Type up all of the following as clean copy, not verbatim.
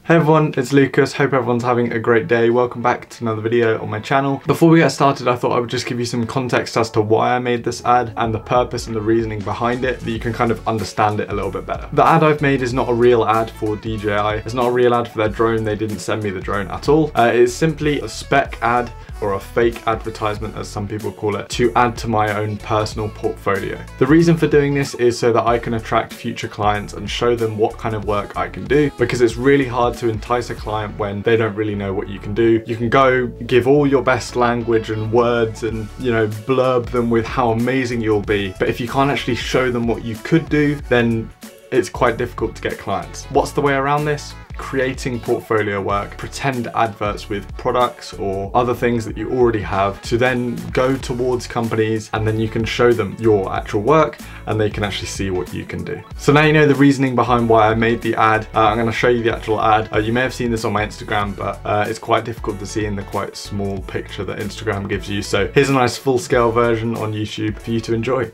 Hey everyone, it's Lucas. Hope everyone's having a great day. Welcome back to another video on my channel. Before we get started, I thought I would just give you some context as to why I made this ad and the purpose and the reasoning behind it, that you can kind of understand it a little bit better. The ad I've made is not a real ad for DJI. It's not a real ad for their drone. They didn't send me the drone at all. It is simply a spec ad, or a fake advertisement as some people call it, to add to my own personal portfolio. The reason for doing this is so that I can attract future clients and show them what kind of work I can do, because it's really hard to entice a client when they don't really know what you can do. You can go give all your best language and words and, you know, blurb them with how amazing you'll be, but if you can't actually show them what you could do, then it's quite difficult to get clients. What's the way around this? Creating portfolio work, pretend adverts with products or other things that you already have to then go towards companies, and then you can show them your actual work and they can actually see what you can do. So now you know the reasoning behind why I made the ad. I'm going to show you the actual ad. You may have seen this on my Instagram, but it's quite difficult to see in the quite small picture that Instagram gives you. So here's a nice full-scale version on YouTube for you to enjoy.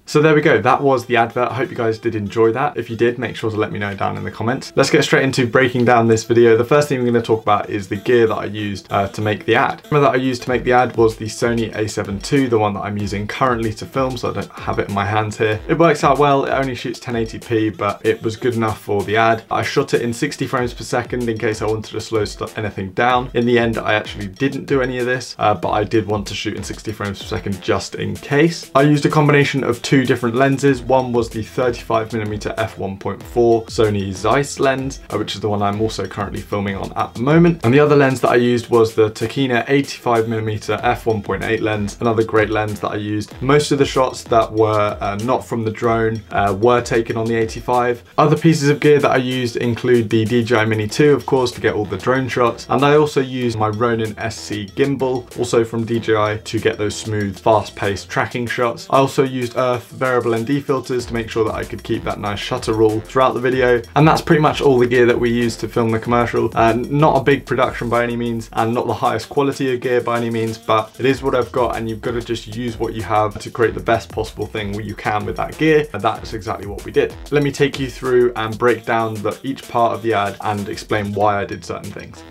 So there we go, that was the advert. I hope you guys did enjoy that. If you did, make sure to let me know down in the comments. Let's get straight into breaking down this video. The first thing we're going to talk about is the gear that I used to make the ad. The camera that I used to make the ad was the Sony a7 II, the one that I'm using currently to film, so I don't have it in my hands here. It works out well, it only shoots 1080p, but it was good enough for the ad. I shot it in 60 frames per second in case I wanted to slow anything down. In the end, I actually didn't do any of this, but I did want to shoot in 60 frames per second just in case. I used a combination of two different lenses. One was the 35mm f1.4 Sony Zeiss lens, which is the one I'm also currently filming on at the moment. And the other lens that I used was the Tokina 85mm f1.8 lens, another great lens that I used. Most of the shots that were not from the drone were taken on the 85. Other pieces of gear that I used include the DJI Mini 2, of course, to get all the drone shots. And I also used my Ronin SC gimbal, also from DJI, to get those smooth, fast-paced tracking shots. I also used variable ND filters to make sure that I could keep that nice shutter roll throughout the video. And that's pretty much all the gear that we used to film the commercial. Not a big production by any means, and not the highest quality of gear by any means, but it is what I've got, and you've got to just use what you have to create the best possible thing you can with that gear, and that's exactly what we did. Let me take you through and break down each part of the ad and explain why I did certain things.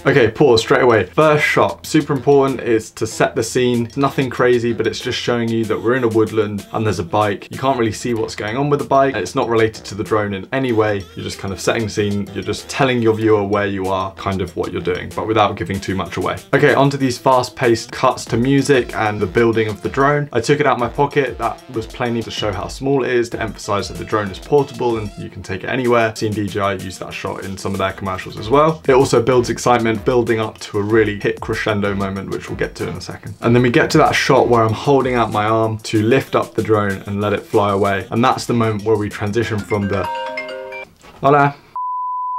Okay, pause straight away. First shot, super important, is to set the scene. It's nothing crazy, but it's just showing you that we're in a woodland and there's a bike. You can't really see what's going on with the bike. It's not related to the drone in any way. You're just kind of setting the scene. You're just telling your viewer where you are, kind of what you're doing, but without giving too much away. Okay, onto these fast-paced cuts to music and the building of the drone. I took it out of my pocket. That was plainly to show how small it is, to emphasize that the drone is portable and you can take it anywhere. I've seen DJI use that shot in some of their commercials as well. It also builds excitement, building up to a really hit crescendo moment, which we'll get to in a second. And then we get to that shot where I'm holding out my arm to lift up the drone and let it fly away. And that's the moment where we transition from the voila.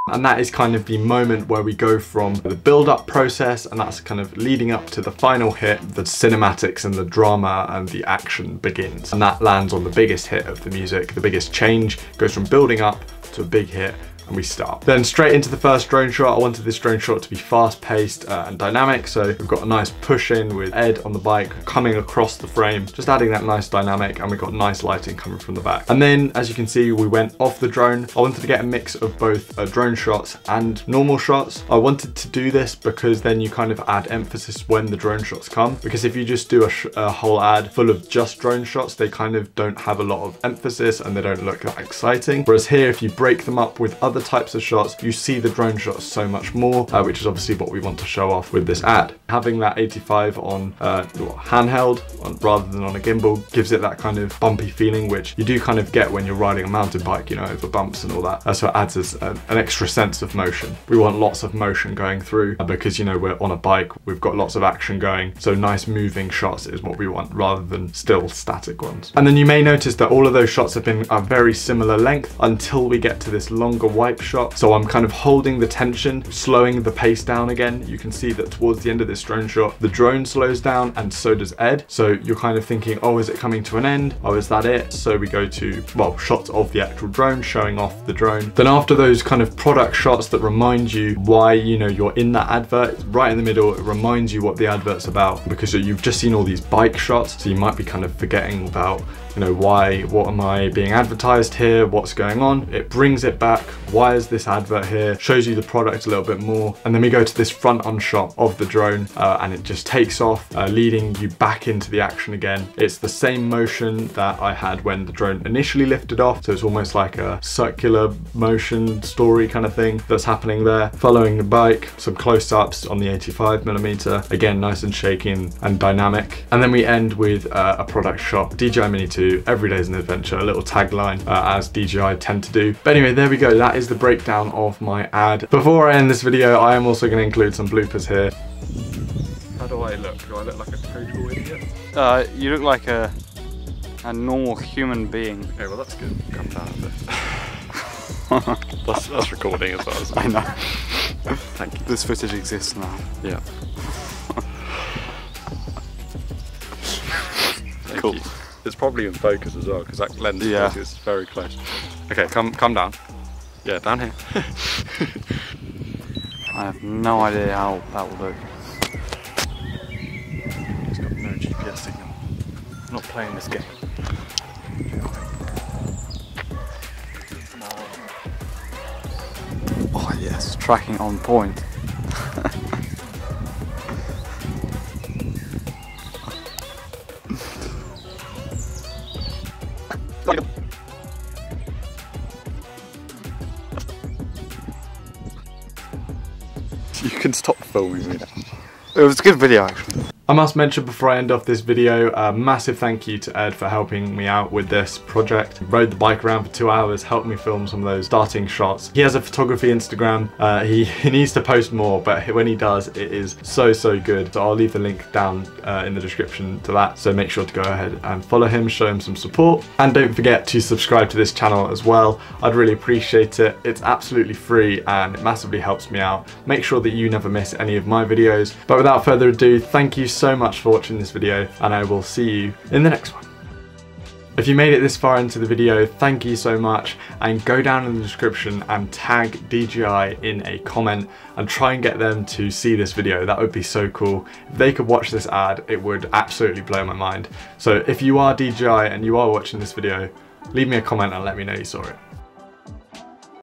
And that is kind of the moment where we go from the build-up process, and that's kind of leading up to the final hit. The cinematics and the drama and the action begins. And that lands on the biggest hit of the music. The biggest change goes from building up to a big hit, and we start. Then straight into the first drone shot. I wanted this drone shot to be fast-paced and dynamic, so we've got a nice push in with Ed on the bike coming across the frame, just adding that nice dynamic, and we've got nice lighting coming from the back. And then, as you can see, we went off the drone. I wanted to get a mix of both drone shots and normal shots. I wanted to do this because then you kind of add emphasis when the drone shots come, because if you just do a whole ad full of just drone shots, they kind of don't have a lot of emphasis and they don't look that exciting. Whereas here, if you break them up with other types of shots, you see the drone shots so much more, which is obviously what we want to show off with this ad. Having that 85 on handheld rather than on a gimbal gives it that kind of bumpy feeling, which you do kind of get when you're riding a mountain bike, you know, over bumps and all that. So it adds us an extra sense of motion. We want lots of motion going through because, you know, we're on a bike, we've got lots of action going, so nice moving shots is what we want rather than still static ones. And then you may notice that all of those shots have been a very similar length until we get to this longer wipe shot. So I'm kind of holding the tension, slowing the pace down again. You can see that towards the end of this drone shot, the drone slows down and so does Ed. So you're kind of thinking, oh, is it coming to an end? Oh, is that it? So we go to, well, shots of the actual drone, showing off the drone. Then after those kind of product shots that remind you why, you know, you're in that advert, right in the middle, it reminds you what the advert's about, because you've just seen all these bike shots. So you might be kind of forgetting about, you know, what am I being advertised here? What's going on? It brings it back. Why is this advert here? Shows you the product a little bit more. And then we go to this front on shot of the drone and it just takes off, leading you back into the action again. It's the same motion that I had when the drone initially lifted off. So it's almost like a circular motion story kind of thing that's happening there. Following the bike, some close-ups on the 85mm. Again, nice and shaky and dynamic. And then we end with a product shot. DJI Mini 2. Every day is an adventure, a little tagline as DJI tend to do. But anyway, there we go. That is the breakdown of my ad. Before I end this video, I am also going to include some bloopers here. How do I look? Do I look like a total idiot? You look like a normal human being. Okay, well that's good. Come down a bit. that's recording as well, isn't it? I know. Thank you. This footage exists now. Yeah. Cool. It's probably in focus as well because that lens is very close. Okay, come down. Yeah, down here. I have no idea how that will look. It's got no GPS signal. I'm not playing this game. Oh yes, tracking on point. You can stop filming me now. It was a good video actually. I must mention before I end off this video, a massive thank you to Ed for helping me out with this project. He rode the bike around for 2 hours, helped me film some of those starting shots. He has a photography Instagram. He needs to post more, but when he does, it is so good. So I'll leave the link down in the description to that. So make sure to go ahead and follow him, show him some support. And don't forget to subscribe to this channel as well. I'd really appreciate it. It's absolutely free and it massively helps me out. Make sure that you never miss any of my videos. But without further ado, thank you so much for watching this video and I will see you in the next one. If you made it this far into the video, thank you so much, and go down in the description and tag DJI in a comment and try and get them to see this video. That would be so cool. If they could watch this ad, it would absolutely blow my mind. So if you are DJI and you are watching this video, leave me a comment and let me know you saw it.